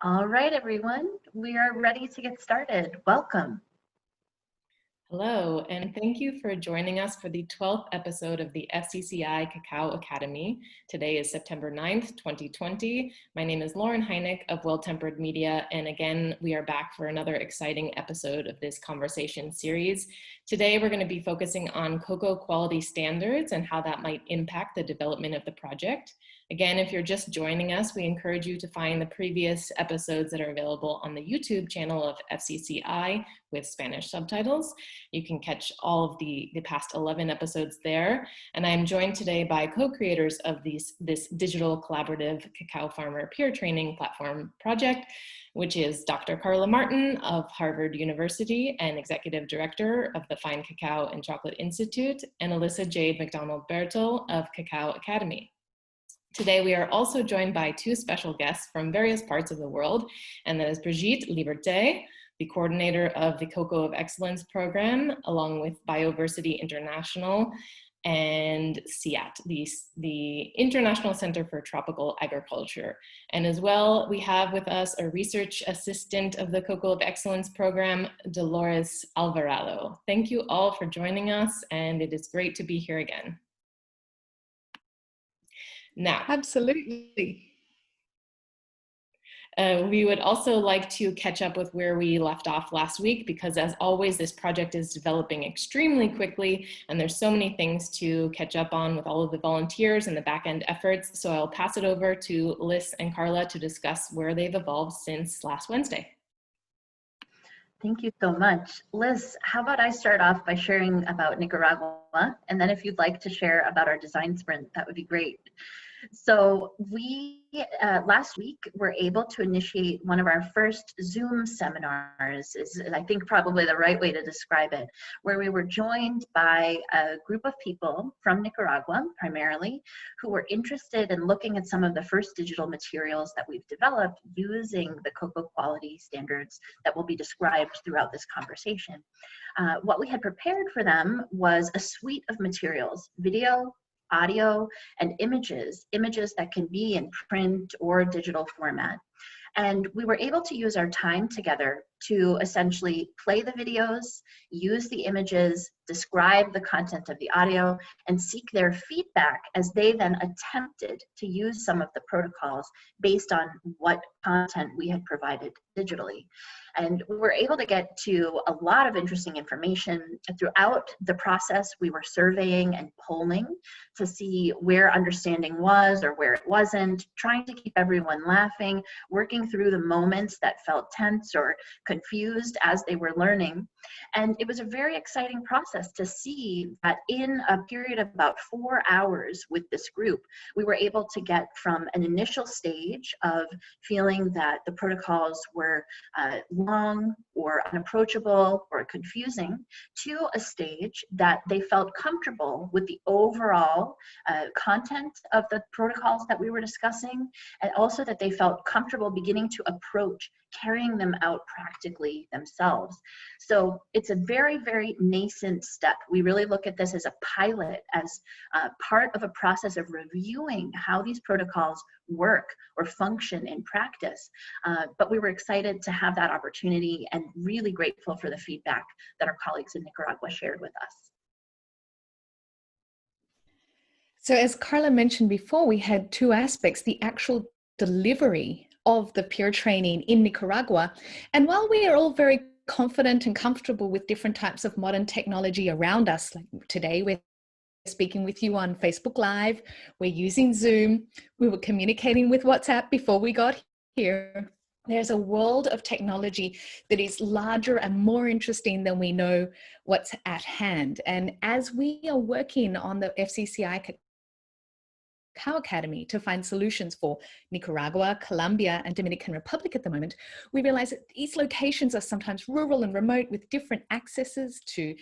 All right, everyone, we are ready to get started. Welcome. Hello, and thank you for joining us for the 12th episode of the FCCI Cacao Academy. Today is September 9th, 2020. My name is Lauren Heineck of Well Tempered Media, and again, we are back for another exciting episode of this conversation series. Today, we're going to be focusing on cocoa quality standards and how that might impact the development of the project. Again, if you're just joining us, we encourage you to find the previous episodes that are available on the YouTube channel of FCCI with Spanish subtitles. You can catch all of the past 11 episodes there. And I'm joined today by co-creators of this digital collaborative cacao farmer peer training platform project, which is Dr. Carla Martin of Harvard University and Executive Director of the Fine Cacao and Chocolate Institute, and Alyssa Jade McDonald-Bertel of Cacao Academy. Today, we are also joined by two special guests from various parts of the world, and that is Brigitte Laliberté, the coordinator of the Cocoa of Excellence program, along with Bioversity International and CIAT, the International Center for Tropical Agriculture. And as well, we have with us a research assistant of the Cocoa of Excellence program, Dolores Alvarado. Thank you all for joining us, and it is great to be here again. Now, absolutely. We would also like to catch up with where we left off last week, because as always, this project is developing extremely quickly and there's so many things to catch up on with all of the volunteers and the back-end efforts. So I'll pass it over to Liz and Carla to discuss where they've evolved since last Wednesday. Thank you so much. Liz, how about I start off by sharing about Nicaragua, and then if you'd like to share about our design sprint, that would be great. So we, last week, were able to initiate one of our first Zoom seminars, is I think probably the right way to describe it, where we were joined by a group of people from Nicaragua, primarily, who were interested in looking at some of the first digital materials that we've developed using the cocoa quality standards that will be described throughout this conversation. What we had prepared for them was a suite of materials: video, audio, and images that can be in print or digital format. And we were able to use our time together to essentially play the videos, use the images, describe the content of the audio, and seek their feedback as they then attempted to use some of the protocols based on what content we had provided digitally. And we were able to get to a lot of interesting information. Throughout the process, we were surveying and polling to see where understanding was or where it wasn't, trying to keep everyone laughing, working through the moments that felt tense or confused as they were learning. And it was a very exciting process to see that in a period of about 4 hours with this group, we were able to get from an initial stage of feeling that the protocols were long or unapproachable or confusing to a stage that they felt comfortable with the overall content of the protocols that we were discussing, and also that they felt comfortable beginning to approach carrying them out practically themselves. So it's a very, very nascent step. We really look at this as a pilot, as part of a process of reviewing how these protocols work or function in practice. But we were excited to have that opportunity and really grateful for the feedback that our colleagues in Nicaragua shared with us. So as Carla mentioned before, we had two aspects: the actual delivery of the peer training in Nicaragua. And while we are all very confident and comfortable with different types of modern technology around us, like today we're speaking with you on Facebook Live, we're using Zoom, we were communicating with WhatsApp before we got here. There's a world of technology that is larger and more interesting than we know what's at hand. And as we are working on the FCCI Cacao Academy to find solutions for Nicaragua, Colombia, and Dominican Republic at the moment, we realize that these locations are sometimes rural and remote with different accesses to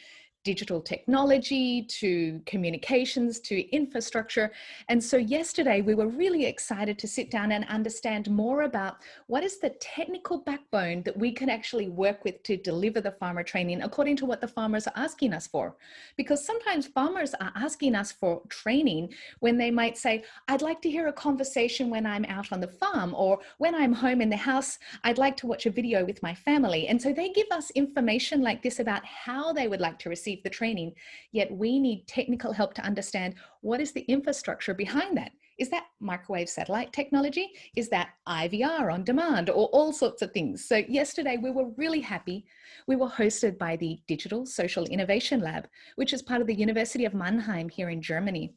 digital technology to communications to infrastructure. And so yesterday we were really excited to sit down and understand more about what is the technical backbone that we can actually work with to deliver the farmer training according to what the farmers are asking us for. Because sometimes farmers are asking us for training when they might say, I'd like to hear a conversation when I'm out on the farm, or when I'm home in the house, I'd like to watch a video with my family. And so they give us information like this about how they would like to receive the training, yet we need technical help to understand what is the infrastructure behind that. Is that microwave satellite technology? Is that IVR on demand, or all sorts of things? So yesterday we were really happy. We were hosted by the Digital Social Innovation Lab, which is part of the University of Mannheim here in Germany.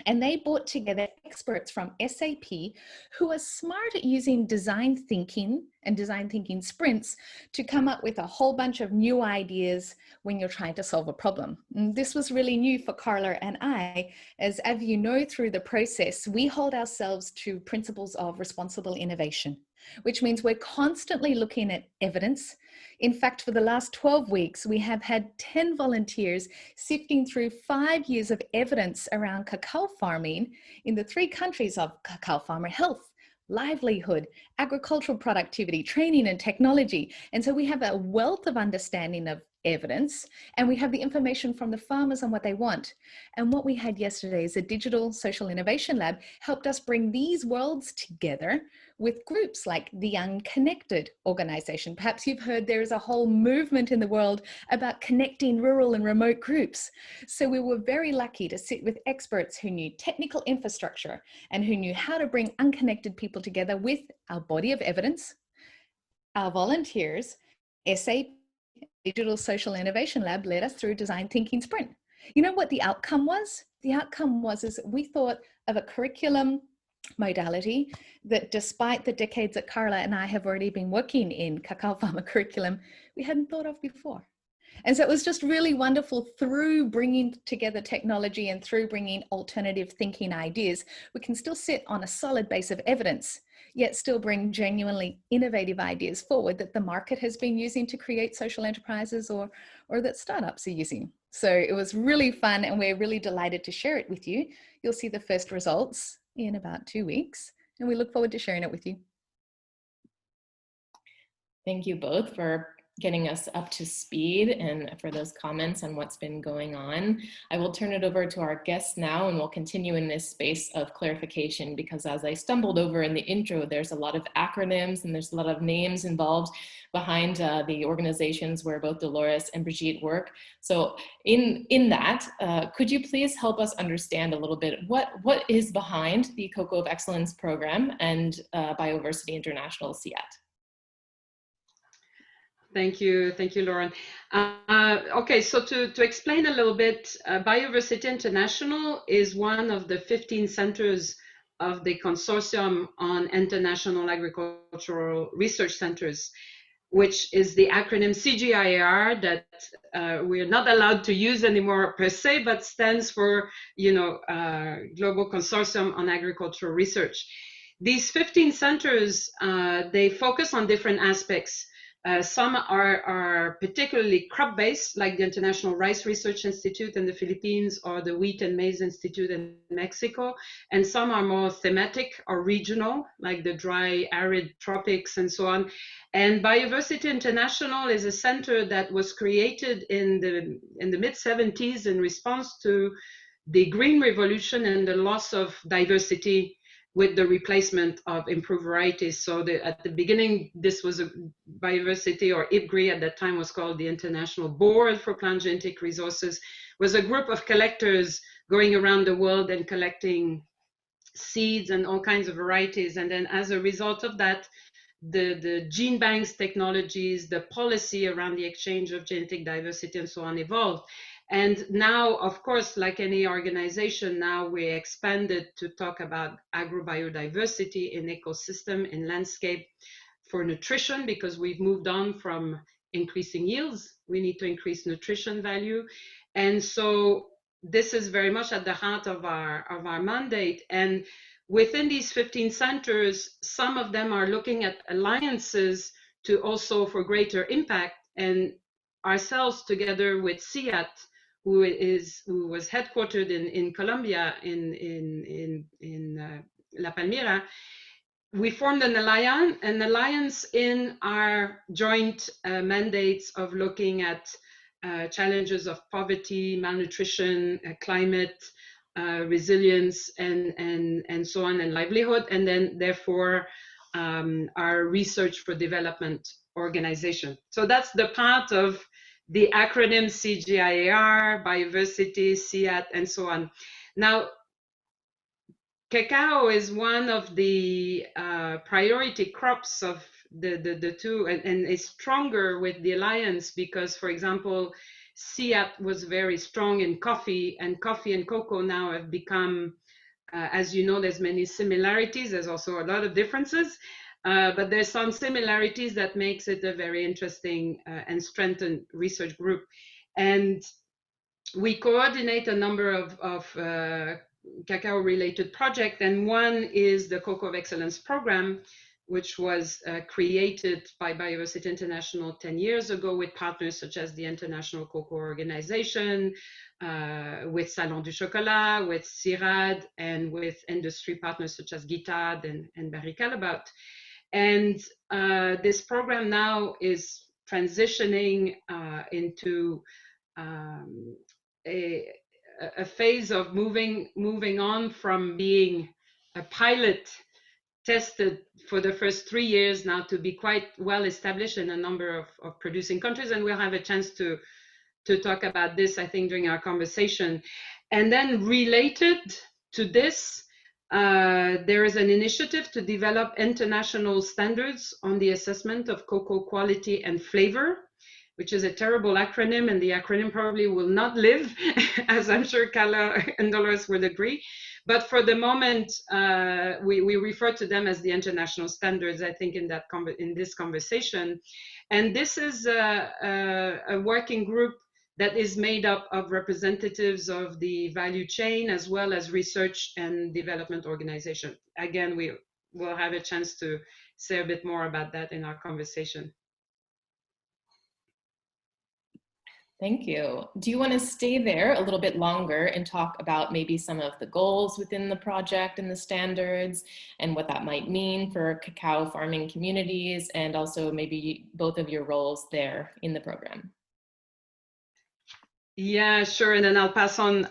And they brought together experts from SAP who are smart at using design thinking and design thinking sprints to come up with a whole bunch of new ideas when you're trying to solve a problem. And this was really new for Carla and I, as you know, through the process, we hold ourselves to principles of responsible innovation, which means we're constantly looking at evidence. In fact, for the last 12 weeks, we have had 10 volunteers sifting through 5 years of evidence around cacao farming in the 3 countries of cacao farmer health, livelihood, agricultural productivity, training and technology. And so we have a wealth of understanding of evidence, and we have the information from the farmers on what they want. And what we had yesterday is a Digital Social Innovation Lab helped us bring these worlds together with groups like the Young Connected organization. Perhaps you've heard there is a whole movement in the world about connecting rural and remote groups. So we were very lucky to sit with experts who knew technical infrastructure and who knew how to bring unconnected people together with our body of evidence, our volunteers. SAP Digital Social Innovation Lab led us through Design Thinking Sprint. You know what the outcome was? The outcome was is we thought of a curriculum modality that, despite the decades that Carla and I have already been working in cacao farmer curriculum, we hadn't thought of before. And so it was just really wonderful. Through bringing together technology and through bringing alternative thinking ideas, we can still sit on a solid base of evidence, yet still bring genuinely innovative ideas forward that the market has been using to create social enterprises or that startups are using. So it was really fun, and we're really delighted to share it with you. You'll see the first results in about 2 weeks, and we look forward to sharing it with you. Thank you both for getting us up to speed and for those comments on what's been going on. I will turn it over to our guests now, and we'll continue in this space of clarification, because as I stumbled over in the intro, there's a lot of acronyms and there's a lot of names involved behind the organizations where both Dolores and Brigitte work. So in that, could you please help us understand a little bit what is behind the Cocoa of Excellence program and Bioversity International CIAT? Thank you, Lauren. Okay, so to explain a little bit, Bioversity International is one of the 15 centers of the Consortium on International Agricultural Research Centers, which is the acronym CGIAR that we're not allowed to use anymore per se, but stands for, Global Consortium on Agricultural Research. These 15 centers, they focus on different aspects. Some are particularly crop-based, like the International Rice Research Institute in the Philippines or the Wheat and Maize Institute in Mexico. And some are more thematic or regional, like the dry, arid tropics and so on. And Bioversity International is a center that was created in the mid-70s in response to the Green Revolution and the loss of diversity with the replacement of improved varieties. So at the beginning, this was a Bioversity, or IPGRI at that time was called the International Board for Plant Genetic Resources, was a group of collectors going around the world and collecting seeds and all kinds of varieties. And then as a result of that, the gene banks technologies, the policy around the exchange of genetic diversity and so on evolved. And now, of course, like any organization, now we expanded to talk about agrobiodiversity in ecosystem, in landscape, for nutrition, because we've moved on from increasing yields. We need to increase nutrition value. And so this is very much at the heart of our mandate. And within these 15 centers, some of them are looking at alliances to also for greater impact. And ourselves, together with CIAT, who was headquartered in Colombia, in La Palmira, we formed an alliance in our joint mandates of looking at challenges of poverty, malnutrition, climate, resilience, and so on, and livelihood, and then therefore our research for development organization. So that's the part of the acronym CGIAR, Bioversity, CIAT, and so on. Now, cacao is one of the priority crops of the two, and is stronger with the alliance because, for example, CIAT was very strong in coffee, and coffee and cocoa now have become, as you know, there's many similarities, there's also a lot of differences, but there's some similarities that makes it a very interesting and strengthened research group. And we coordinate a number of cacao-related projects, and one is the Cocoa of Excellence program, which was created by Bioversity International 10 years ago with partners such as the International Cocoa Organization, with Salon du Chocolat, with CIRAD, and with industry partners such as Guitad and Barry Callebaut. And this program now is transitioning into a phase of moving on from being a pilot tested for the first 3 years now to be quite well established in a number of producing countries. And we'll have a chance to talk about this, I think, during our conversation. And then related to this, there is an initiative to develop international standards on the assessment of cocoa quality and flavor, which is a terrible acronym, and the acronym probably will not live, as I'm sure Carla and Dolores would agree. But for the moment, we refer to them as the international standards, I think, in this conversation. And this is a working group that is made up of representatives of the value chain as well as research and development organization. Again, we will have a chance to say a bit more about that in our conversation. Thank you. Do you want to stay there a little bit longer and talk about maybe some of the goals within the project and the standards and what that might mean for cacao farming communities, and also maybe both of your roles there in the program? Yeah, sure. And then I'll pass on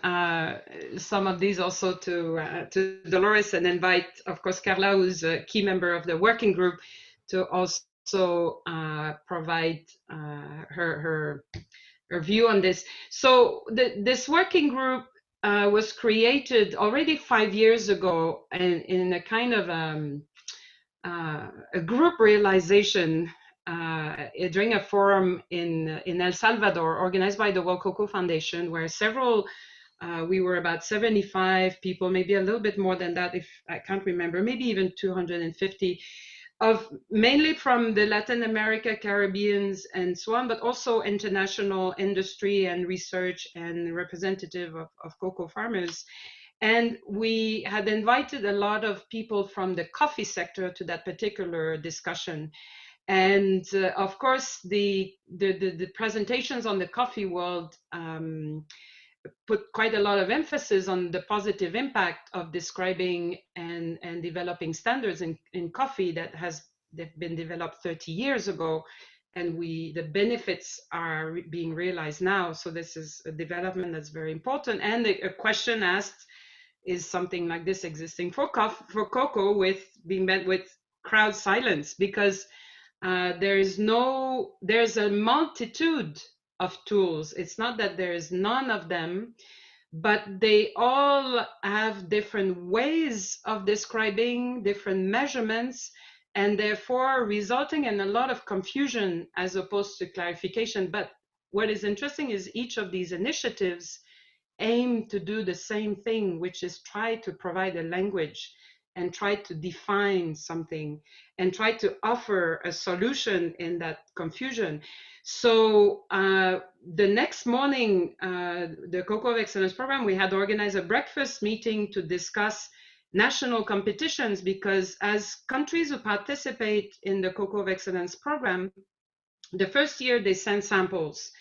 some of these also to Dolores, and invite, of course, Carla, who's a key member of the working group, to also provide her view on this. So this working group was created already 5 years ago, and in a kind of a group realization during a forum in El Salvador organized by the World Cocoa Foundation, where we were about 75 people, maybe a little bit more than that, if I can't remember, maybe even 250, of mainly from the Latin America, Caribbeans, and so on, but also international industry and research and representative of cocoa farmers. And we had invited a lot of people from the coffee sector to that particular discussion. And of course, the presentations on the coffee world put quite a lot of emphasis on the positive impact of describing and developing standards in coffee they've been developed 30 years ago, and the benefits are being realized now. So this is a development that's very important. And a question asked, is something like this existing for cocoa, being met with crowd silence? Because there's a multitude of tools. It's not that there is none of them, but they all have different ways of describing, different measurements, and therefore resulting in a lot of confusion as opposed to clarification. But what is interesting is each of these initiatives aim to do the same thing, which is try to provide a language and try to define something and try to offer a solution in that confusion. So the next morning, the Cocoa of Excellence program, we had organized a breakfast meeting to discuss national competitions, because as countries who participate in the Cocoa of Excellence program, the first year they send samples.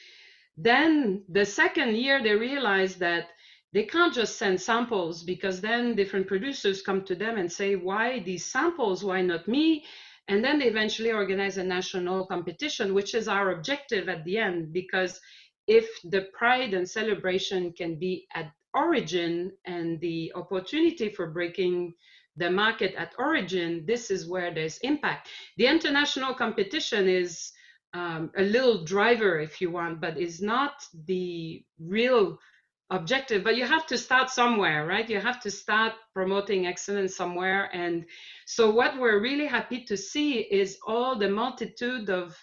Then the second year, they realized that they can't just send samples, because then different producers come to them and say, why these samples? Why not me? And then they eventually organize a national competition, which is our objective at the end, because if the pride and celebration can be at origin and the opportunity for breaking the market at origin, this is where there's impact. The international competition is a little driver, if you want, but is not the real objective. But you have to start somewhere, right? You have to start promoting excellence somewhere. And so what we're really happy to see is all the multitude of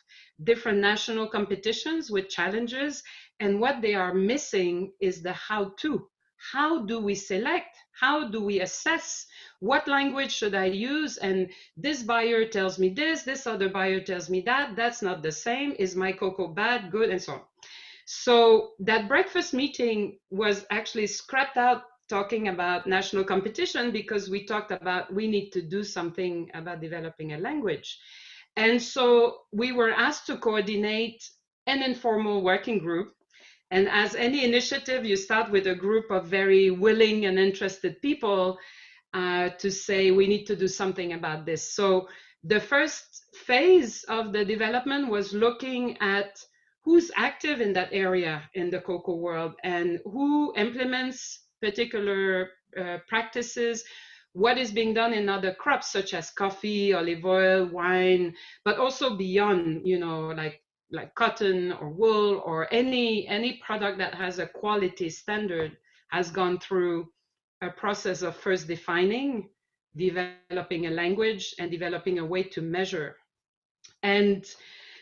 different national competitions with challenges. And what they are missing is the how-to. How do we select? How do we assess? What language should I use? And this buyer tells me this other buyer tells me that. That's not the same. Is my cocoa bad, good, and so on. So that breakfast meeting was actually scrapped out talking about national competition, because we talked about we need to do something about developing a language. And so we were asked to coordinate an informal working group. And as any initiative, you start with a group of very willing and interested people to say, we need to do something about this. So the first phase of the development was looking at who's active in that area in the cocoa world and who implements particular practices, what is being done in other crops such as coffee, olive oil, wine, but also beyond, you know, like cotton or wool or any product that has a quality standard has gone through a process of first defining, developing a language, and developing a way to measure. And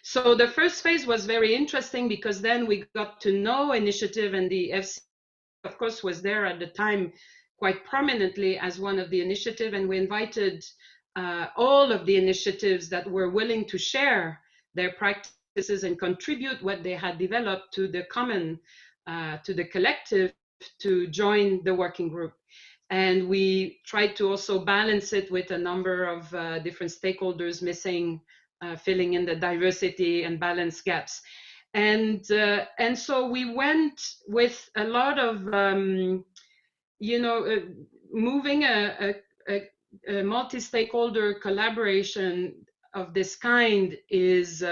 so the first phase was very interesting, because then we got to know initiative, and the FCCI, of course, was there at the time quite prominently as one of the initiative, and we invited all of the initiatives that were willing to share their practices and contribute what they had developed to the common, to the collective, to join the working group. And we tried to also balance it with a number of different stakeholders missing, filling in the diversity and balance gaps. And so we went with a lot of, you know, moving a multi-stakeholder collaboration of this kind is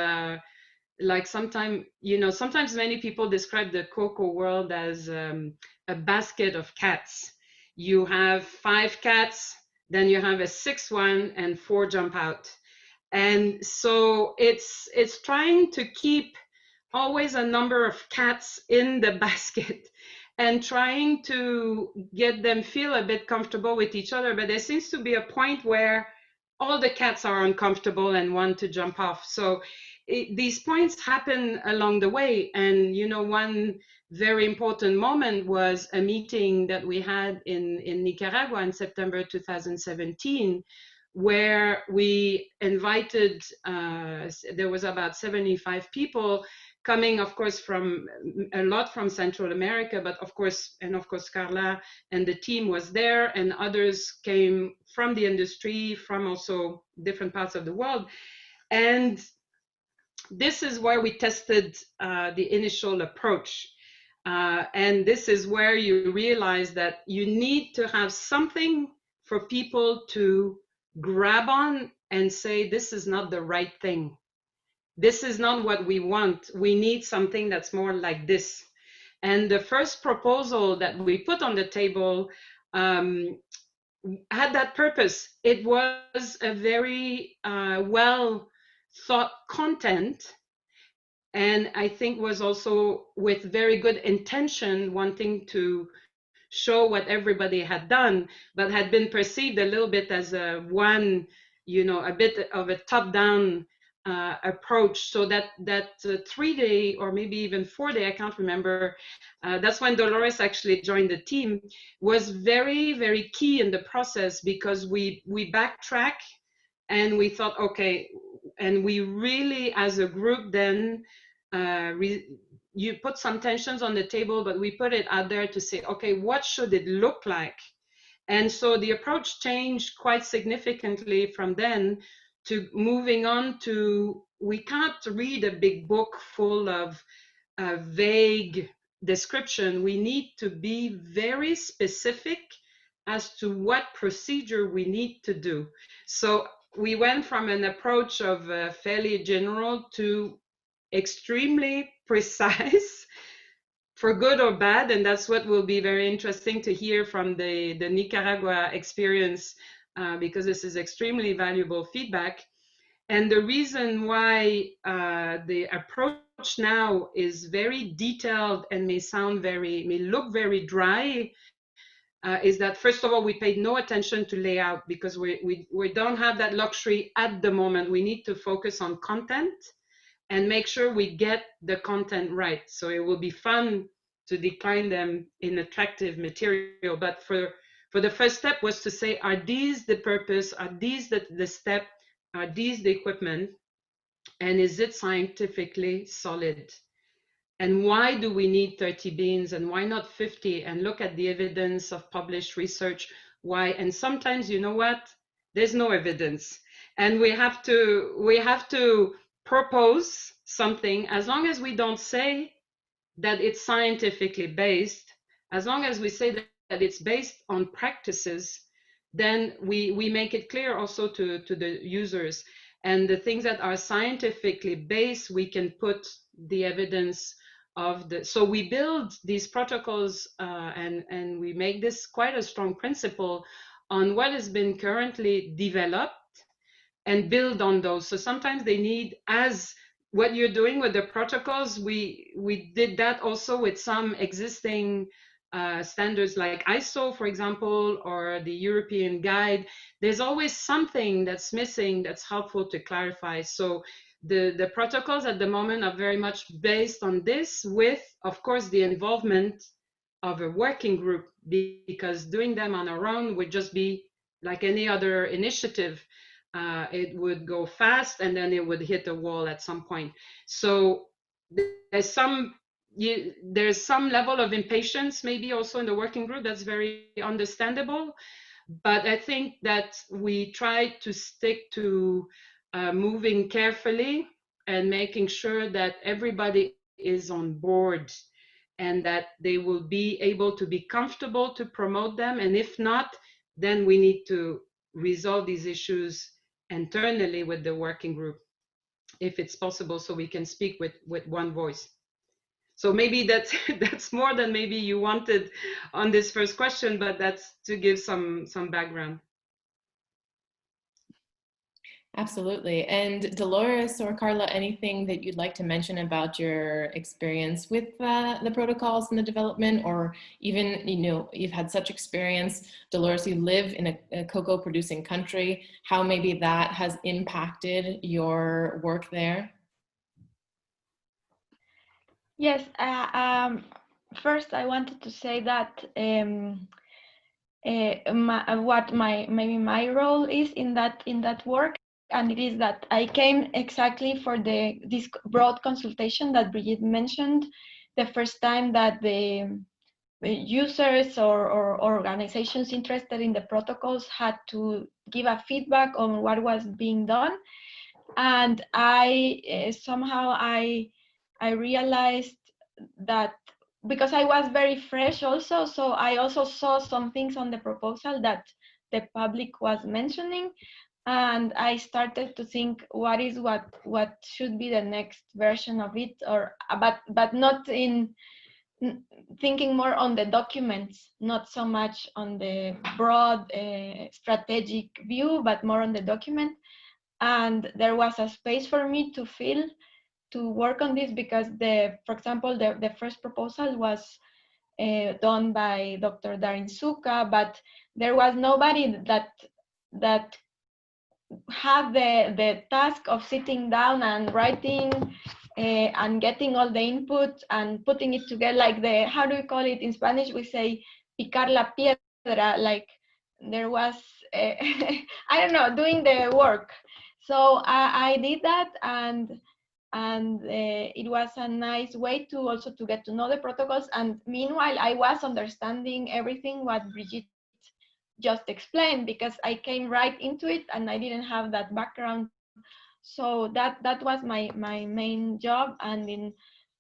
like sometimes, you know, sometimes many people describe the cocoa world as a basket of cats. You have 5 cats, then you have a 6th one, and 4 jump out. And so it's trying to keep always a number of cats in the basket and trying to get them feel a bit comfortable with each other. But there seems to be a point where all the cats are uncomfortable and want to jump off. So these points happen along the way. And, you know, one very important moment was a meeting that we had in Nicaragua in September 2017, where we invited, there was about 75 people coming, of course, from a lot from Central America, but of course, Carla and the team was there, and others came from the industry, from also different parts of the world. And this is where we tested the initial approach. And this is where you realize that you need to have something for people to grab on and say, this is not the right thing. This is not what we want. We need something that's more like this. And the first proposal that we put on the table had that purpose. It was a very well thought content, and I think was also with very good intention, wanting to show what everybody had done, but had been perceived a little bit as a one, you know, a bit of a top-down approach. So that 3-day or maybe even 4-day, I can't remember, that's when Dolores actually joined the team, was very, very key in the process, because we backtrack and we thought, okay, and we really as a group then, you put some tensions on the table, but we put it out there to say, okay, what should it look like? And so the approach changed quite significantly from then to moving on to, we can't read a big book full of a vague description. We need to be very specific as to what procedure we need to do. So we went from an approach of fairly general to extremely precise, for good or bad, and that's what will be very interesting to hear from the Nicaragua experience, because this is extremely valuable feedback. And the reason why the approach now is very detailed and may look very dry, is that first of all, we paid no attention to layout because we don't have that luxury at the moment. We need to focus on content and make sure we get the content right. So it will be fun to decline them in attractive material. But for the first step was to say, are these the purpose? Are these the step? Are these the equipment? And is it scientifically solid? And why do we need 30 beans and why not 50? And look at the evidence of published research. Why? And sometimes, you know what? There's no evidence. And we have to propose something, as long as we don't say that it's scientifically based, as long as we say that it's based on practices, then we make it clear also to the users. And the things that are scientifically based, we can put the evidence of the, so we build these protocols and we make this quite a strong principle on what has been currently developed and build on those. So sometimes they need, as what you're doing with the protocols, we did that also with some existing standards like ISO, for example, or the European guide. There's always something that's missing that's helpful to clarify. So the protocols at the moment are very much based on this, with, of course, the involvement of a working group, because doing them on our own would just be like any other initiative. It would go fast and then it would hit a wall at some point. So there's some level of impatience maybe also in the working group. That's very understandable. But I think that we try to stick to moving carefully and making sure that everybody is on board and that they will be able to be comfortable to promote them. And if not, then we need to resolve these issues internally with the working group, if it's possible, so we can speak with one voice. So maybe that's more than maybe you wanted on this first question, but that's to give some background. Absolutely. And Dolores or Carla, anything that you'd like to mention about your experience with the protocols and the development, or even, you've had such experience, Dolores, you live in a cocoa producing country, how maybe that has impacted your work there? Yes, first I wanted to say that what my role is in that work, and it is that I came exactly for this broad consultation that Brigitte mentioned, the first time that the users or organizations interested in the protocols had to give a feedback on what was being done. And I somehow I realized that, because I was very fresh also, so I also saw some things on the proposal that the public was mentioning, and I started to think what should be the next version of it, or but not in thinking more on the documents, not so much on the broad strategic view, but more on the document. And there was a space for me to work on this, because for example, the first proposal was done by Dr. Darin Suka, but there was nobody that had the task of sitting down and writing and getting all the input and putting it together, like how do we call it in Spanish? We say picar la piedra, like there was I don't know, doing the work. So I did that, and it was a nice way to also to get to know the protocols. And meanwhile, I was understanding everything what Brigitte just explained, because I came right into it and I didn't have that background. So that was my main job. And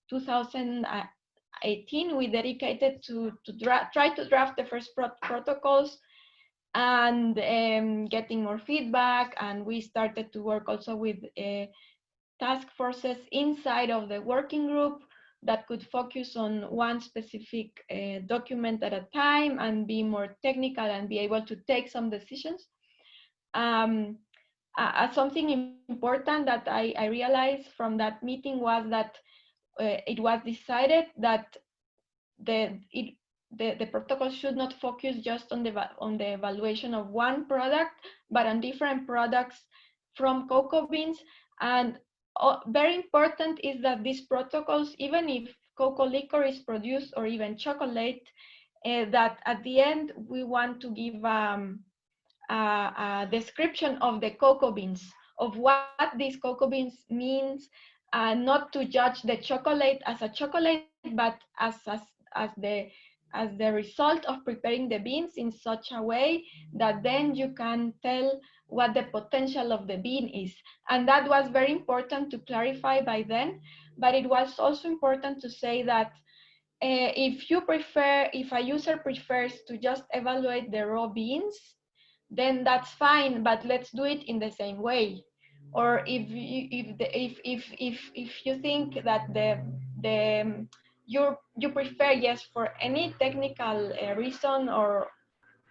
2018, we dedicated to try to draft the first protocols and getting more feedback. And we started to work also with task forces inside of the working group that could focus on one specific document at a time and be more technical and be able to take some decisions. Something important that I realized from that meeting was that it was decided that the protocol should not focus just on the evaluation of one product, but on different products from cocoa beans. And very important is that these protocols, even if cocoa liquor is produced or even chocolate, that at the end we want to give a description of the cocoa beans, of what these cocoa beans means, not to judge the chocolate as a chocolate, but as the result of preparing the beans in such a way that then you can tell what the potential of the bean is. And that was very important to clarify by then, but it was also important to say that if a user prefers to just evaluate the raw beans, then that's fine, but let's do it in the same way. Or if you think that you prefer, yes, for any technical reason or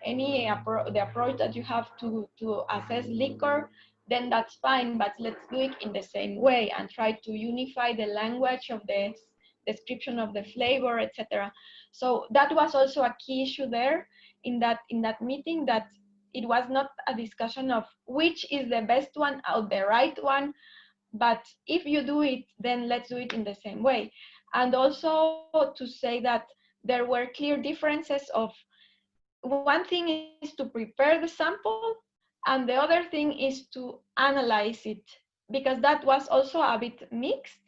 the approach that you have to assess liquor, then that's fine, but let's do it in the same way and try to unify the language of the description of the flavor, etc. So that was also a key issue there in that meeting, that it was not a discussion of which is the best one or the right one, but if you do it, then let's do it in the same way. And also to say that there were clear differences of, one thing is to prepare the sample and the other thing is to analyze it, because that was also a bit mixed.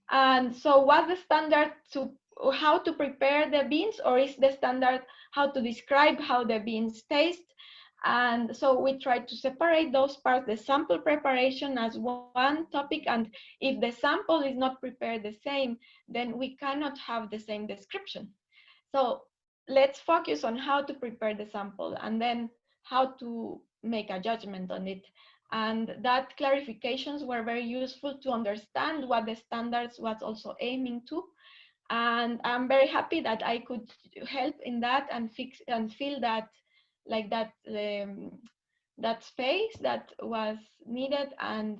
And so was the standard to how to prepare the beans, or is the standard how to describe how the beans taste? And so we tried to separate those parts, the sample preparation as one topic, and if the sample is not prepared the same, then we cannot have the same description. So let's focus on how to prepare the sample and then how to make a judgment on it. And that clarifications were very useful to understand what the standards was also aiming to. And I'm very happy that I could help in that and fix and fill that, like that, that space that was needed. And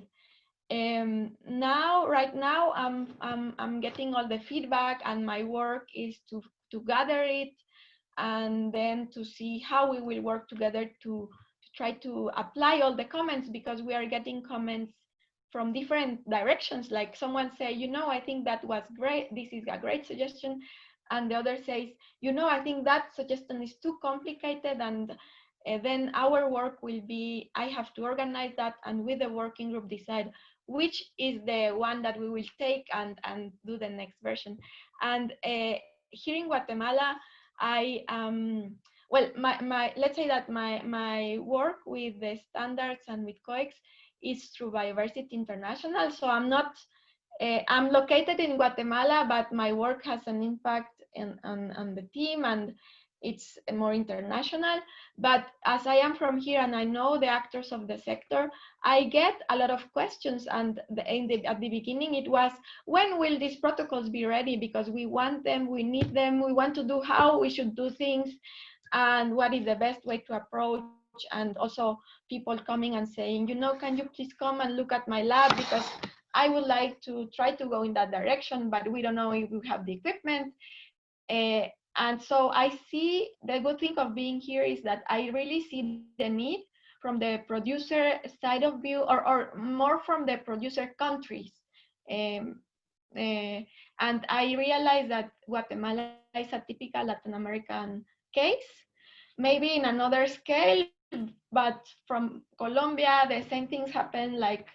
right now I'm getting all the feedback, and my work is to gather it and then to see how we will work together to try to apply all the comments, because we are getting comments from different directions. Like someone say, I think that was great, this is a great suggestion, and the other says, I think that suggestion is too complicated, and then our work will be, I have to organize that and with the working group decide which is the one that we will take and do the next version. And here in Guatemala, well, let's say that my work with the standards and with COEX is through Bioversity International. So I'm not, I'm located in Guatemala, but my work has an impact on the team, and it's more international. But as I am from here and I know the actors of the sector, I get a lot of questions. And at the beginning, it was, when will these protocols be ready? Because we want them, we need them, we want to do how we should do things, and what is the best way to approach. And also people coming and saying, can you please come and look at my lab, because I would like to try to go in that direction, but we don't know if we have the equipment. And so I see the good thing of being here is that I really see the need from the producer side of view, or more from the producer countries. And I realize that Guatemala is a typical Latin American case, maybe in another scale, but from Colombia, the same things happen, like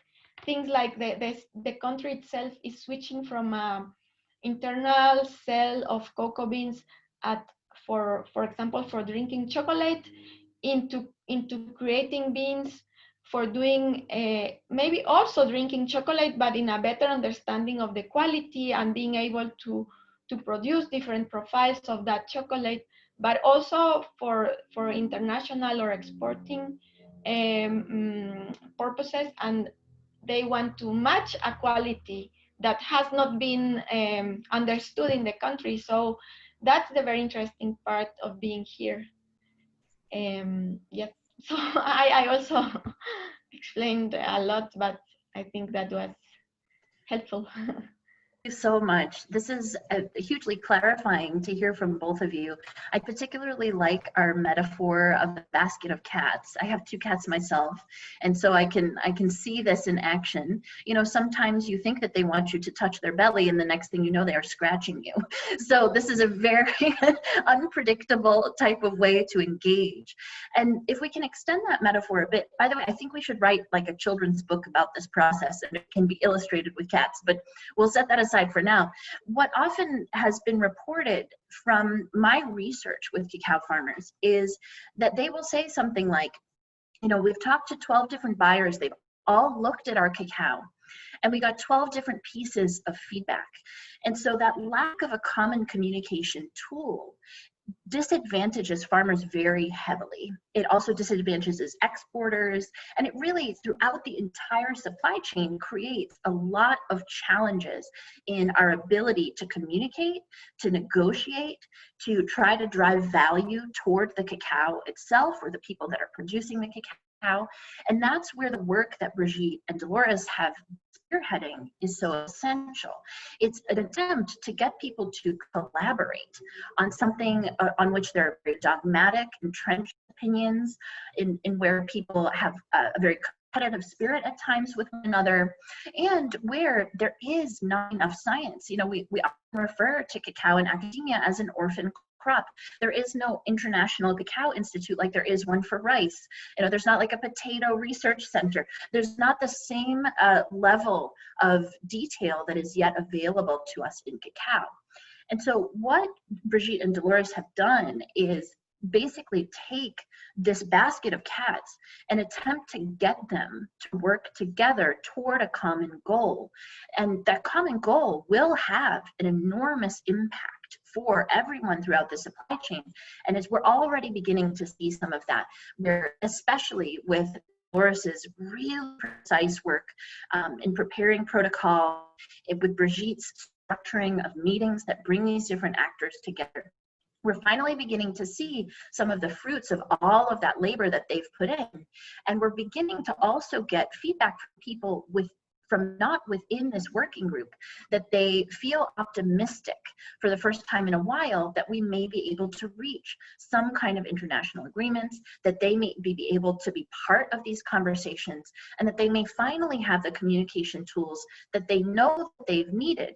things like the country itself is switching from internal sale of cocoa beans for example, for drinking chocolate, into creating beans for doing maybe also drinking chocolate, but in a better understanding of the quality and being able to produce different profiles of that chocolate, but also for international or exporting purposes. And they want to match a quality that has not been understood in the country. So that's the very interesting part of being here. Yes, so I also explained a lot, but I think that was helpful. You so much. This is hugely clarifying to hear from both of you. I particularly like our metaphor of the basket of cats. I have 2 cats myself, and so I can see this in action. You know, sometimes you think that they want you to touch their belly, and the next thing you know, they are scratching you. So this is a very unpredictable type of way to engage. And if we can extend that metaphor a bit, by the way, I think we should write like a children's book about this process, and it can be illustrated with cats, but we'll set that aside for now. What often has been reported from my research with cacao farmers is that they will say something like, you know, we've talked to 12 different buyers, they've all looked at our cacao, and we got 12 different pieces of feedback. And so that lack of a common communication tool disadvantages farmers very heavily. It also disadvantages exporters, and it really, throughout the entire supply chain, creates a lot of challenges in our ability to communicate, to negotiate, to try to drive value toward the cacao itself or the people that are producing the cacao. And that's where the work that Brigitte and Dolores have spearheading is so essential. It's an attempt to get people to collaborate on something on which there are very dogmatic, entrenched opinions, in where people have a very competitive spirit at times with one another, and where there is not enough science. You know, we often refer to cacao in academia as an orphan crop. There is no international cacao institute like there is one for rice. You know, there's not like a potato research center. There's not the same level of detail that is yet available to us in cacao. And so what Brigitte and Dolores have done is basically take this basket of cats and attempt to get them to work together toward a common goal. And that common goal will have an enormous impact for everyone throughout the supply chain. And as we're already beginning to see some of that, where especially with Dolores's real precise work in preparing protocol, with Brigitte's structuring of meetings that bring these different actors together, we're finally beginning to see some of the fruits of all of that labor that they've put in. And we're beginning to also get feedback from people from not within this working group, that they feel optimistic for the first time in a while that we may be able to reach some kind of international agreements, that they may be able to be part of these conversations, and that they may finally have the communication tools that they know that they've needed,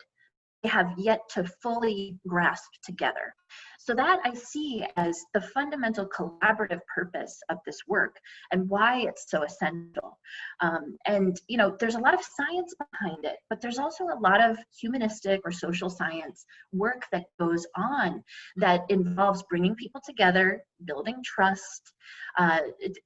they have yet to fully grasp together. So that I see as the fundamental collaborative purpose of this work and why it's so essential. And you know, there's a lot of science behind it, but there's also a lot of humanistic or social science work that goes on that involves bringing people together, building trust,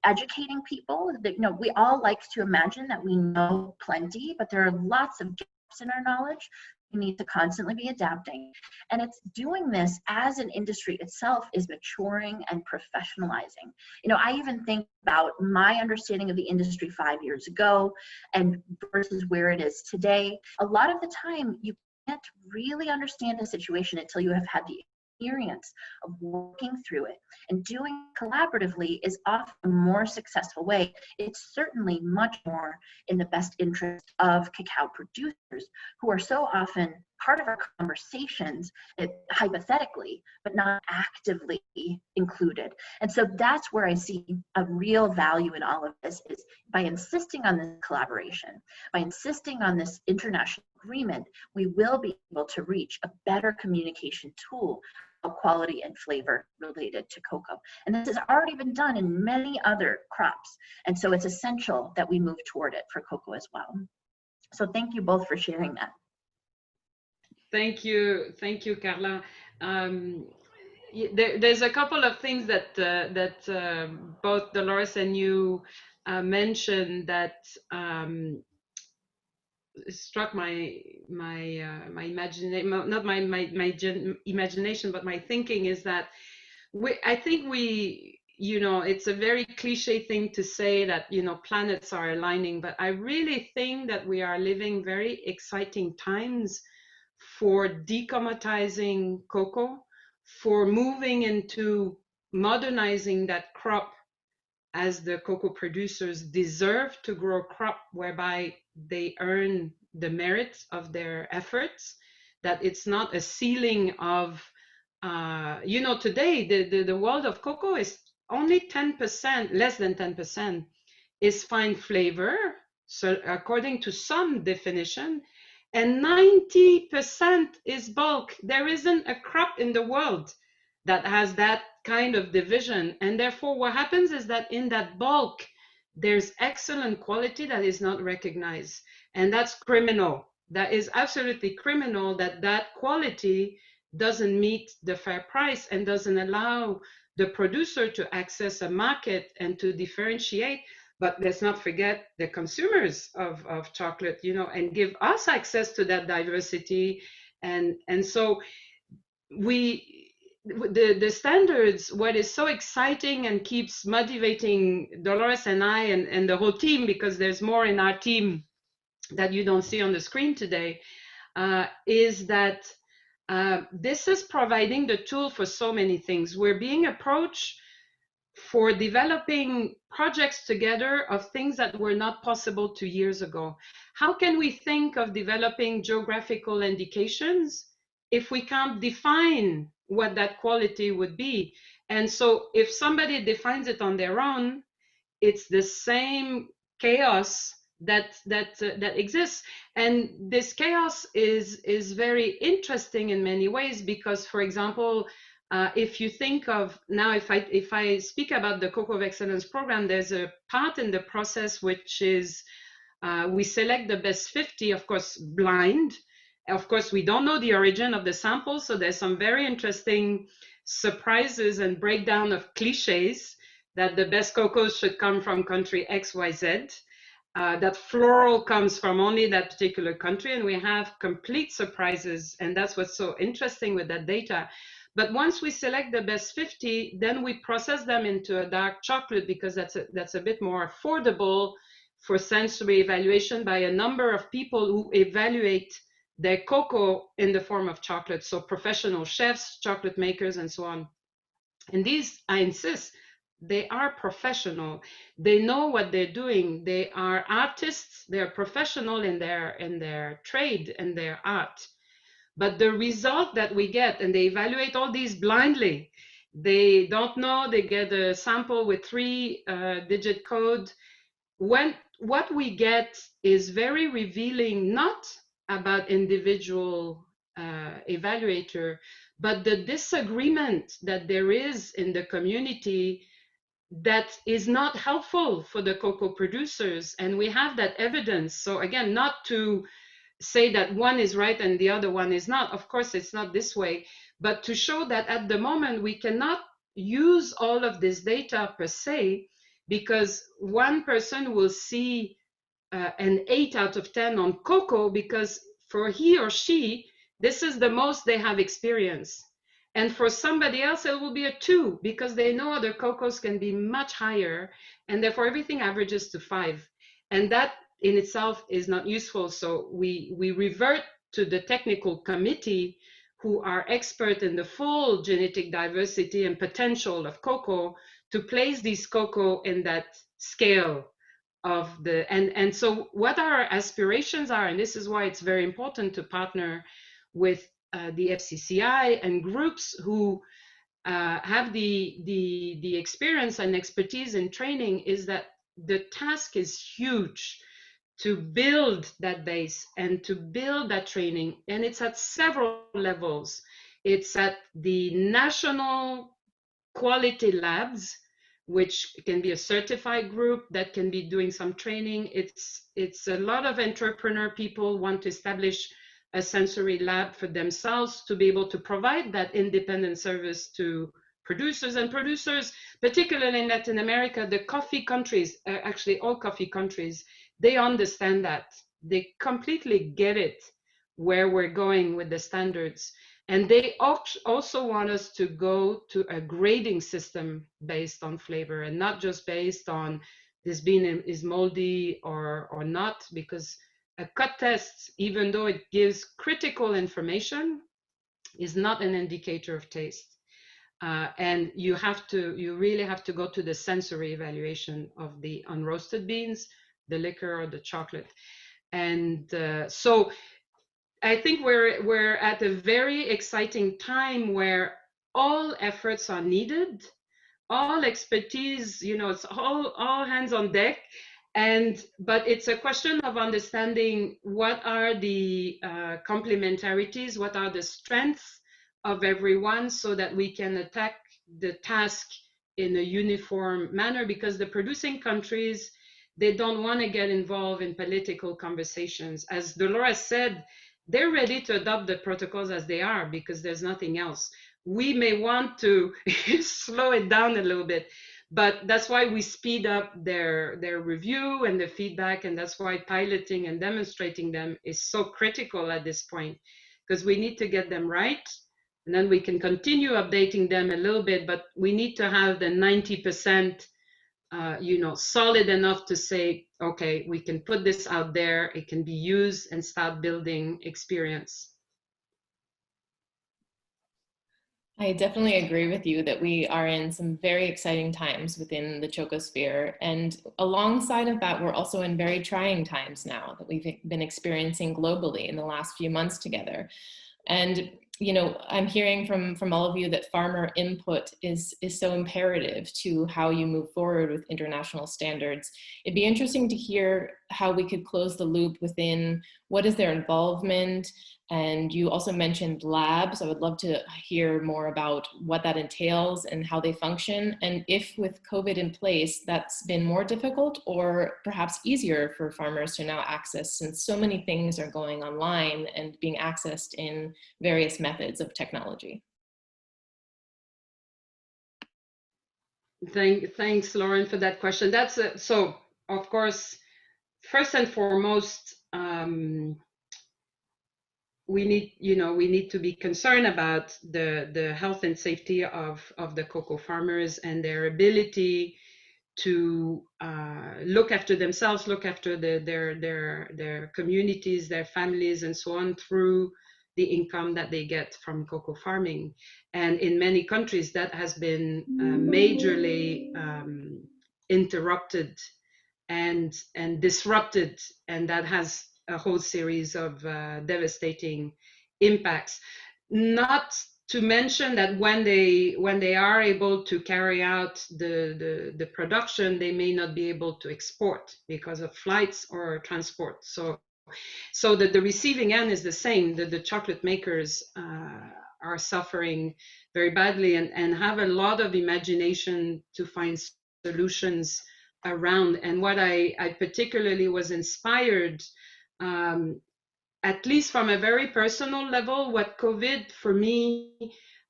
educating people. That, you know, we all like to imagine that we know plenty, but there are lots of gaps in our knowledge. We need to constantly be adapting. And it's doing this as an industry itself is maturing and professionalizing. You know, I even think about my understanding of the industry 5 years ago and versus where it is today. A lot of the time, you can't really understand a situation until you have had the experience of working through it, and doing collaboratively is often a more successful way. It's certainly much more in the best interest of cacao producers, who are so often part of our conversations, hypothetically, but not actively included. And so that's where I see a real value in all of this, is by insisting on this collaboration, by insisting on this international agreement, we will be able to reach a better communication tool of quality and flavor related to cocoa. And this has already been done in many other crops. And so it's essential that we move toward it for cocoa as well. So thank you both for sharing that. Thank you, Carla. There's a couple of things that both Dolores and you mentioned that struck my imagination, not my imagination, but my thinking, is that I think we, you know, it's a very cliche thing to say that, you know, planets are aligning, but I really think that we are living very exciting times for decommoditizing cocoa, for moving into modernizing that crop as the cocoa producers deserve to grow a crop whereby they earn the merits of their efforts, that it's not a ceiling of, you know, today the world of cocoa is only 10%, less than 10% is fine flavor, so according to some definition, and 90% is bulk. There isn't a crop in the world that has that kind of division. And therefore, what happens is that in that bulk, there's excellent quality that is not recognized. And that's criminal. That is absolutely criminal, that that quality doesn't meet the fair price and doesn't allow the producer to access a market and to differentiate. But let's not forget the consumers of chocolate, you know, and give us access to that diversity. And so the standards, what is so exciting and keeps motivating Dolores and I and the whole team, because there's more in our team that you don't see on the screen today, is that this is providing the tool for so many things. We're being approached for developing projects together of things that were not possible 2 years ago. How can we think of developing geographical indications if we can't define what that quality would be? And so if somebody defines it on their own, it's the same chaos that exists. And this chaos is very interesting in many ways, because, for example, if you think of now, if I speak about the Cocoa of Excellence program, there's a part in the process which is we select the best 50, of course, blind. Of course, we don't know the origin of the sample, so there's some very interesting surprises and breakdown of cliches, that the best cocoa should come from country X, Y, Z, that floral comes from only that particular country, and we have complete surprises, and that's what's so interesting with that data. But once we select the best 50, then we process them into a dark chocolate, because that's a bit more affordable for sensory evaluation by a number of people who evaluate their cocoa in the form of chocolate. So professional chefs, chocolate makers, and so on. And these, I insist, they are professional. They know what they're doing. They are artists. They are professional in their trade and their art. But the result that we get, and they evaluate all these blindly, they don't know, they get a sample with 3-digit code. What we get is very revealing, not about individual evaluator, but the disagreement that there is in the community that is not helpful for the cocoa producers. And we have that evidence. So again, not to say that one is right and the other one is not. Of course, it's not this way, but to show that at the moment we cannot use all of this data per se, because one person will see an 8 out of 10 on cocoa because for he or she, this is the most they have experienced. And for somebody else, it will be a 2 because they know other cocos can be much higher, and therefore everything averages to 5. And that in itself is not useful. So we revert to the technical committee, who are expert in the full genetic diversity and potential of cocoa, to place these cocoa in that scale of the, and so what our aspirations are, and this is why it's very important to partner with the FCCI and groups who have the experience and expertise in training, is that the task is huge to build that base and to build that training. And it's at several levels. It's at the national quality labs, which can be a certified group that can be doing some training. It's a lot of entrepreneur people want to establish a sensory lab for themselves to be able to provide that independent service to producers, and producers, particularly in Latin America, the coffee countries, actually all coffee countries, they understand that. They completely get it, where we're going with the standards. And they also want us to go to a grading system based on flavor, and not just based on this bean is moldy or not, because a cut test, even though it gives critical information, is not an indicator of taste. And you really have to go to the sensory evaluation of the unroasted beans, the liquor, or the chocolate. And so I think we're at a very exciting time where all efforts are needed, all expertise, it's all hands on deck. But it's a question of understanding what are the complementarities, what are the strengths of everyone, so that we can attack the task in a uniform manner, because the producing countries, they don't want to get involved in political conversations. As Dolores said, they're ready to adopt the protocols as they are, because there's nothing else. We may want to slow it down a little bit, but that's why we speed up their review and the feedback, and that's why piloting and demonstrating them is so critical at this point, because we need to get them right, and then we can continue updating them a little bit, but we need to have the 90% solid enough to say, okay, we can put this out there, it can be used, and start building experience. I definitely agree with you that we are in some very exciting times within the Chocosphere. And alongside of that, we're also in very trying times now that we've been experiencing globally in the last few months together. And I'm hearing from all of you that farmer input is so imperative to how you move forward with international standards. It'd be interesting to hear how we could close the loop within what is their involvement. And you also mentioned labs. I would love to hear more about what that entails and how they function. And if with COVID in place, that's been more difficult or perhaps easier for farmers to now access, since so many things are going online and being accessed in various methods of technology. Thanks, Lauren, for that question. So, of course, first and foremost, we need to be concerned about the health and safety of the cocoa farmers and their ability to look after themselves, look after their communities, their families, and so on, through the income that they get from cocoa farming. And in many countries, that has been majorly interrupted and disrupted, and that has a whole series of devastating impacts. Not to mention that when they are able to carry out the production, they may not be able to export because of flights or transport. So the receiving end is the same. The chocolate makers are suffering very badly and have a lot of imagination to find solutions around. And what I particularly was inspired, at least from a very personal level, what COVID for me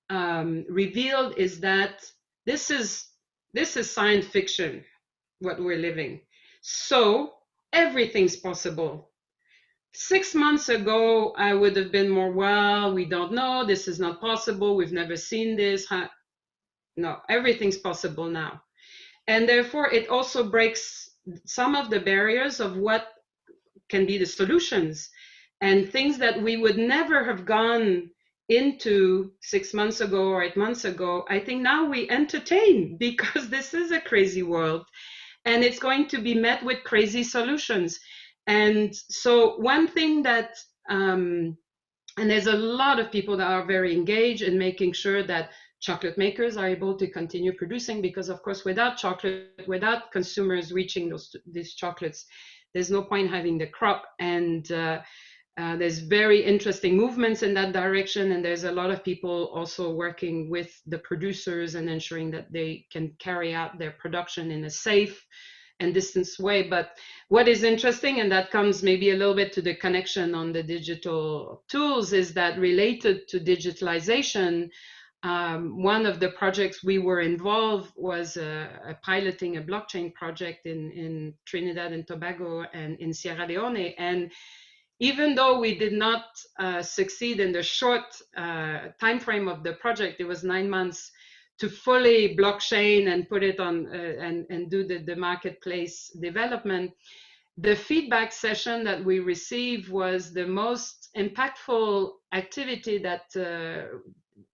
revealed is that this is science fiction, what we're living. So everything's possible. 6 months ago, I would have been more, well, we don't know, this is not possible, we've never seen this. No, everything's possible now. And therefore, it also breaks some of the barriers of what can be the solutions, and things that we would never have gone into 6 months ago or 8 months ago. I think now we entertain, because this is a crazy world and it's going to be met with crazy solutions. And so one thing that, and there's a lot of people that are very engaged in making sure that chocolate makers are able to continue producing, because of course, without chocolate, without consumers reaching these chocolates, there's no point having the crop. And there's very interesting movements in that direction. And there's a lot of people also working with the producers and ensuring that they can carry out their production in a safe and distanced way. But what is interesting, and that comes maybe a little bit to the connection on the digital tools, is that related to digitalization, One of the projects we were involved was piloting a blockchain project in Trinidad and Tobago and in Sierra Leone. And even though we did not succeed in the short time frame of the project, it was 9 months to fully blockchain and put it on and do the marketplace development. The feedback session that we received was the most impactful activity that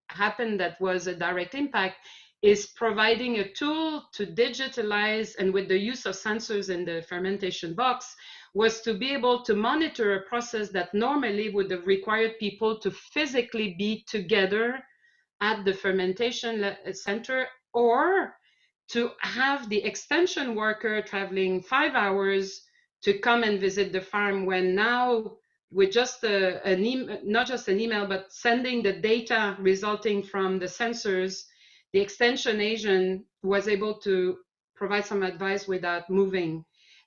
happened, that was a direct impact, is providing a tool to digitalize, and with the use of sensors in the fermentation box, was to be able to monitor a process that normally would have required people to physically be together at the fermentation center, or to have the extension worker traveling 5 hours to come and visit the farm, when now with just not just an email, but sending the data resulting from the sensors, the extension agent was able to provide some advice without moving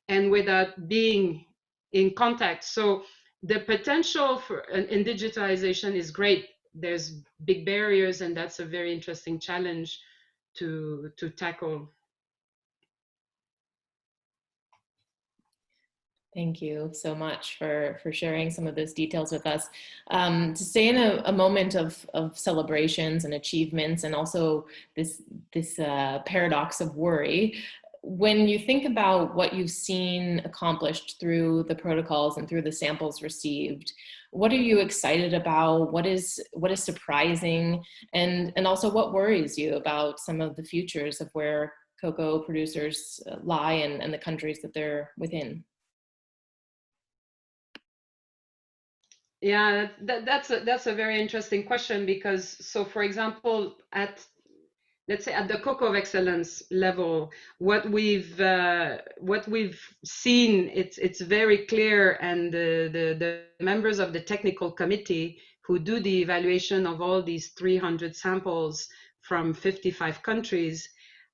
and without being in contact. So the potential in digitalization is great. There's big barriers, and that's a very interesting challenge to tackle. Thank you so much for sharing some of those details with us. To stay in a moment of celebrations and achievements, and also this paradox of worry, when you think about what you've seen accomplished through the protocols and through the samples received, what are you excited about? What is surprising? And also, what worries you about some of the futures of where cocoa producers lie and the countries that they're within? Yeah, that's a very interesting question, because, so for example, let's say at the Cocoa of Excellence level, what we've seen, it's very clear, and the members of the technical committee who do the evaluation of all these 300 samples from 55 countries,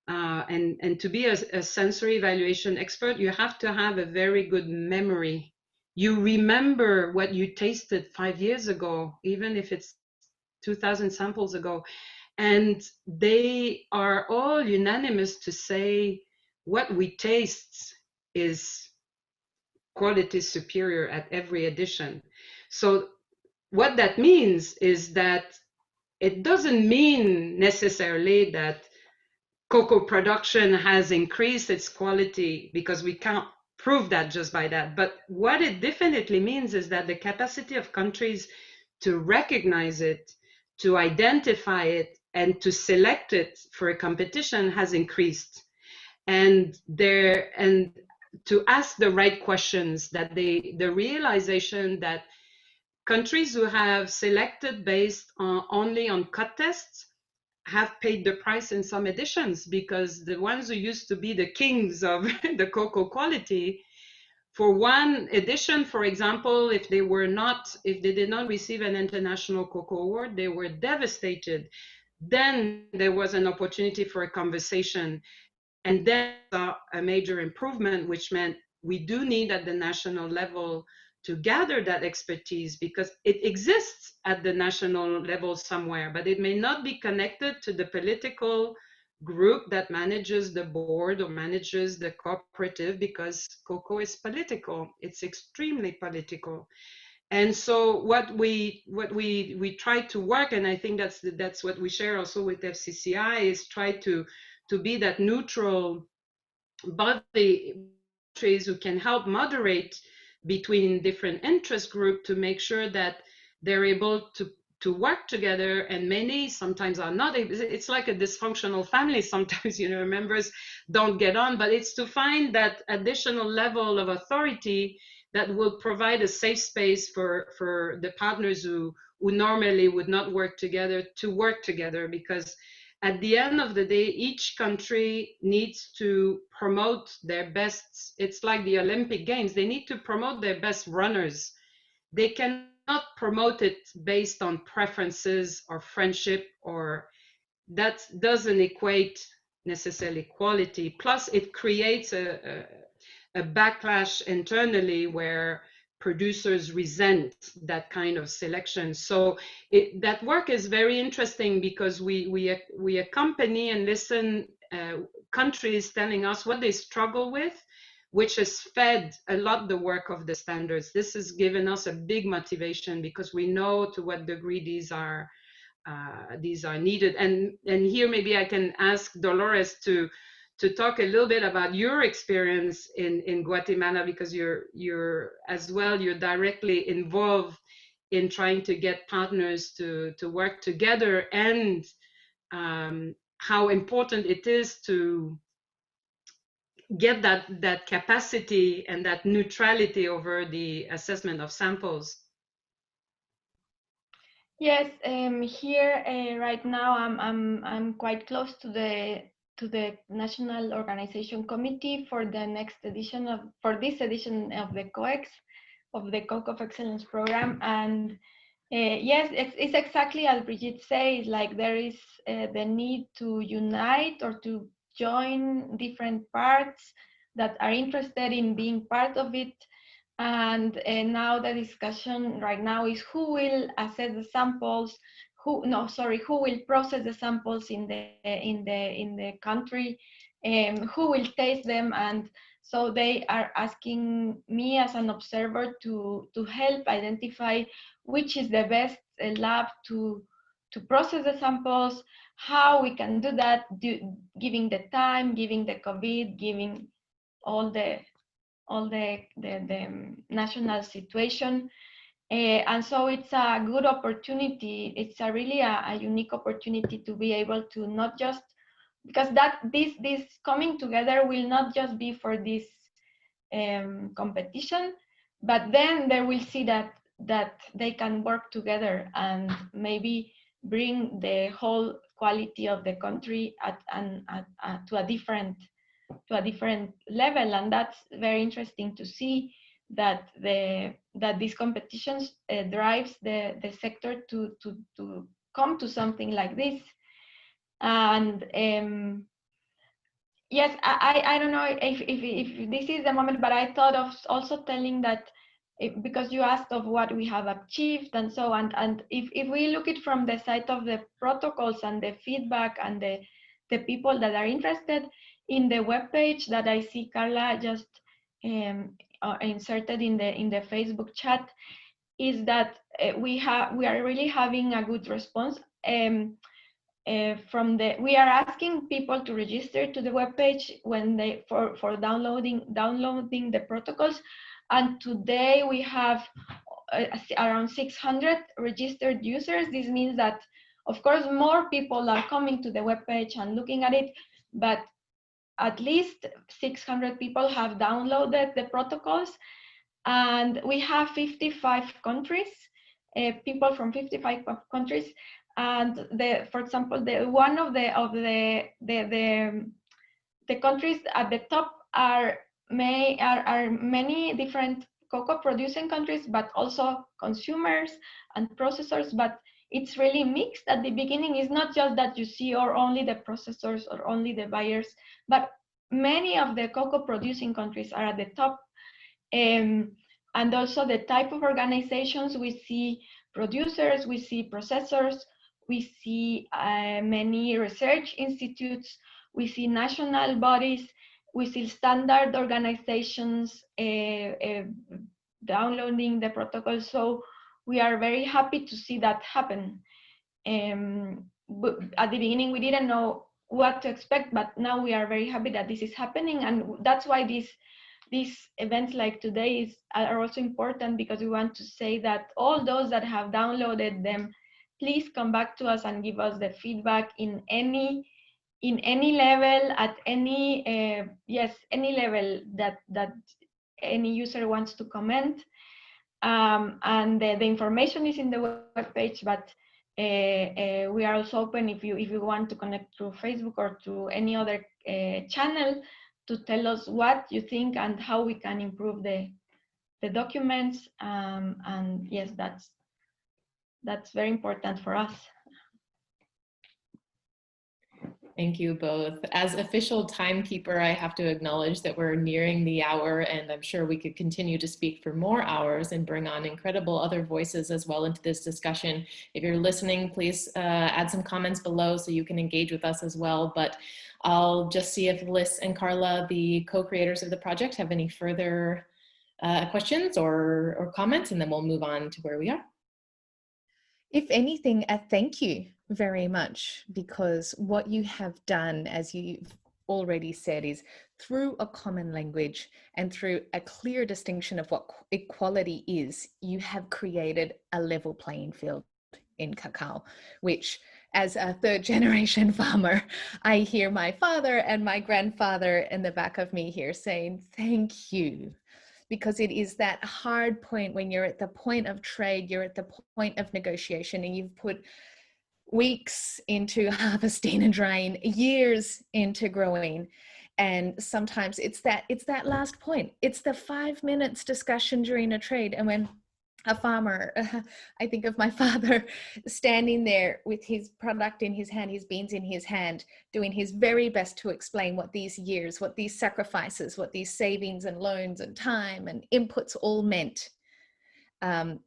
and to be a sensory evaluation expert, you have to have a very good memory. You remember what you tasted 5 years ago, even if it's 2,000 samples ago. And they are all unanimous to say what we taste is quality superior at every edition. So what that means is that it doesn't mean necessarily that cocoa production has increased its quality, because we can't prove that just by that. But what it definitely means is that the capacity of countries to recognize it, to identify it, and to select it for a competition has increased. And to ask the right questions, that the realization that countries who have selected based only on cut tests have paid the price in some editions, because the ones who used to be the kings of the cocoa quality, for one edition, for example, if they did not receive an international cocoa award, they were devastated. Then there was an opportunity for a conversation, and then a major improvement, which meant we do need at the national level to gather that expertise, because it exists at the national level somewhere, but it may not be connected to the political group that manages the board or manages the cooperative, because cocoa is political. It's extremely political. And so what we try to work, and I think that's what we share also with FCCI, is try to be that neutral body who can help moderate between different interest groups to make sure that they're able to work together. And many sometimes are not. It's like a dysfunctional family sometimes, members don't get on, but it's to find that additional level of authority that will provide a safe space for the partners who normally would not work together to work together. Because at the end of the day, each country needs to promote their best. It's like the Olympic Games. They need to promote their best runners. They cannot promote it based on preferences or friendship, or that doesn't equate necessarily quality. Plus, it creates a backlash internally where producers resent that kind of selection. So that work is very interesting because we accompany and listen countries telling us what they struggle with, which has fed a lot the work of the standards. This has given us a big motivation because we know to what degree these are needed. And here maybe I can ask Dolores to talk a little bit about your experience in Guatemala, because you're directly involved in trying to get partners to work together, and how important it is to get that capacity and that neutrality over the assessment of samples. Yes, here right now I'm quite close to the National Organization Committee for the next edition for this edition of the COEX, of the Cocoa of Excellence program. And yes, it's exactly as Brigitte says, like there is the need to unite or to join different parts that are interested in being part of it. And now the discussion right now is who will assess the samples, who will process the samples in the country, who will taste them. And so they are asking me as an observer to help identify which is the best lab to process the samples, how we can do that, giving the time, giving the COVID, giving all the national situation. And so it's a good opportunity. It's a really a unique opportunity to be able to not just, because this coming together will not just be for this competition, but then they will see that they can work together and maybe bring the whole quality of the country to a different level. And that's very interesting to see that these competitions drives the sector to come to something like this. And yes, I don't know if this is the moment, but I thought of also telling that because you asked of what we have achieved and so on, and if we look it from the side of the protocols and the feedback and the people that are interested in the webpage that I see Carla just inserted in the Facebook chat, is that we are really having a good response. We are asking people to register to the webpage when they for downloading the protocols, and today we have around 600 registered users. This means that, of course, more people are coming to the webpage and looking at it, but at least 600 people have downloaded the protocols, and we have 55 countries, people from 55 countries. And for example, one of the countries at the top are many different cocoa producing countries, but also consumers and processors. But it's really mixed at the beginning. It's not just that you see or only the processors or only the buyers, but many of the cocoa producing countries are at the top. And also the type of organizations, we see producers, we see processors, we see many research institutes, we see national bodies, we see standard organizations downloading the protocol. So we are very happy to see that happen. But at the beginning, we didn't know what to expect, but now we are very happy that this is happening. And that's why these events like today are also important, because we want to say that all those that have downloaded them, please come back to us and give us the feedback in any level, at any any level that any user wants to comment. And the information is in the webpage, but we are also open if you want to connect through Facebook or through any other channel to tell us what you think and how we can improve the documents. And yes, that's very important for us. Thank you both. As official timekeeper, I have to acknowledge that we're nearing the hour, and I'm sure we could continue to speak for more hours and bring on incredible other voices as well into this discussion. If you're listening, please add some comments below so you can engage with us as well. But I'll just see if Liz and Carla, the co-creators of the project, have any further questions or comments, and then we'll move on to where we are. If anything, a thank you very much, because what you have done, as you've already said, is through a common language and through a clear distinction of what equality is, you have created a level playing field in cacao, which, as a third generation farmer, I hear my father and my grandfather in the back of me here saying, thank you. Because it is that hard point when you're at the point of trade, you're at the point of negotiation, and you've put weeks into harvesting and drying, years into growing. And sometimes it's that last point. It's the 5 minutes discussion during a trade. And when a farmer, I think of my father standing there with his product in his hand, his beans in his hand, doing his very best to explain what these years, what these sacrifices, what these savings and loans and time and inputs all meant.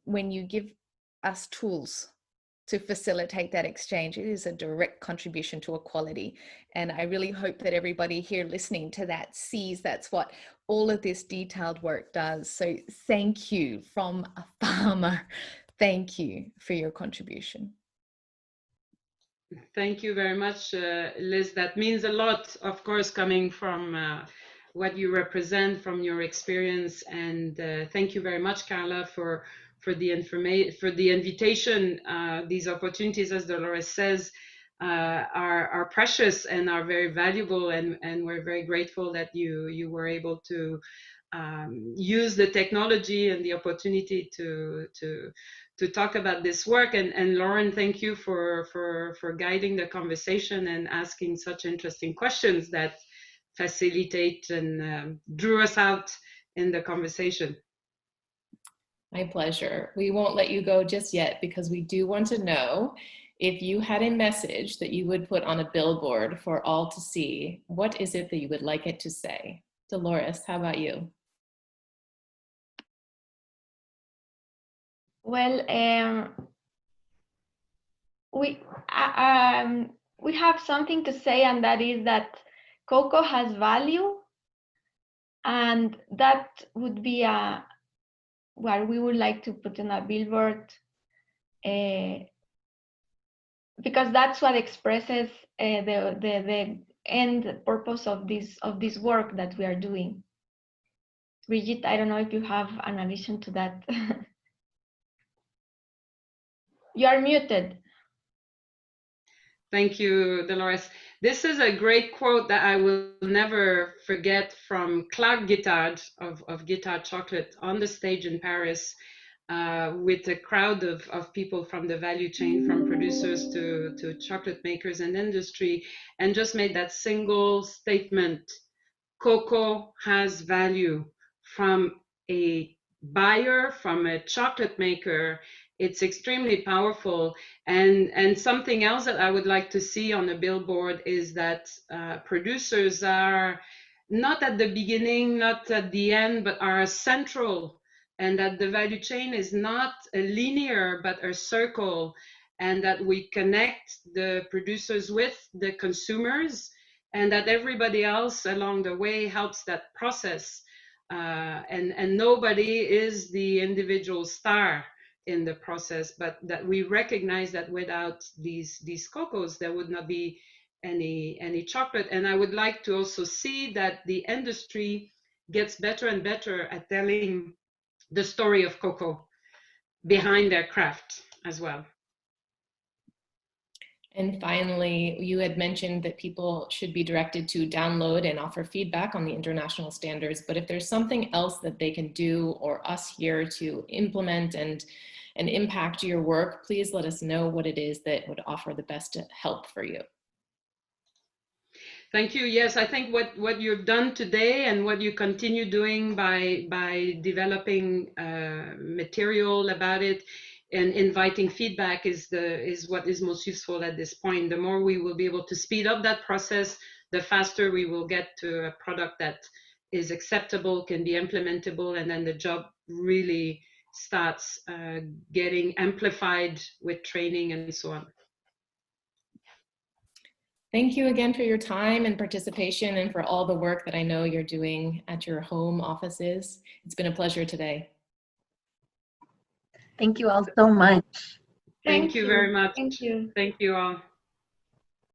When you give us tools to facilitate that exchange, it is a direct contribution to equality. And I really hope that everybody here listening to that sees that's what all of this detailed work does. So thank you from a farmer. Thank you for your contribution. Thank you very much, Liz. That means a lot, of course, coming from what you represent, from your experience. And thank you very much, Carla, for the information, for the invitation. These opportunities, as Dolores says, are precious and are very valuable, and we're very grateful that you were able to use the technology and the opportunity to talk about this work. And Lauren, thank you for guiding the conversation and asking such interesting questions that facilitate and drew us out in the conversation. My pleasure. We won't let you go just yet, because we do want to know if you had a message that you would put on a billboard for all to see. What is it that you would like it to say? Dolores, how about you? Well, we have something to say, and that is that cocoa has value, and that would be what we would like to put in a billboard, because that's what expresses the end purpose of this work that we are doing. Brigitte, I don't know if you have an addition to that. You are muted. Thank you, Dolores. This is a great quote that I will never forget from Clark Guittard of Guittard Chocolate on the stage in Paris with a crowd of people from the value chain, from producers to chocolate makers and industry, and just made that single statement: cocoa has value. From a buyer, from a chocolate maker, it's extremely powerful. And something else that I would like to see on a billboard is that producers are not at the beginning, not at the end, but are central, and that the value chain is not a linear, but a circle, and that we connect the producers with the consumers, and that everybody else along the way helps that process. And nobody is the individual star in the process, but that we recognize that without these cocos, there would not be any chocolate. And I would like to also see that the industry gets better and better at telling the story of cocoa behind their craft as well. And finally, you had mentioned that people should be directed to download and offer feedback on the international standards, but if there's something else that they can do, or us here, to implement and impact your work, please let us know what it is that would offer the best help for you. Thank you. Yes, I think what you've done today and what you continue doing by developing material about it and inviting feedback is what is most useful at this point. The more we will be able to speed up that process, the faster we will get to a product that is acceptable, can be implementable, and then the job really starts getting amplified with training and so on. Thank you again for your time and participation, and for all the work that I know you're doing at your home offices. It's been a pleasure today. Thank you all so much. Thank you very much. Thank you. Thank you all.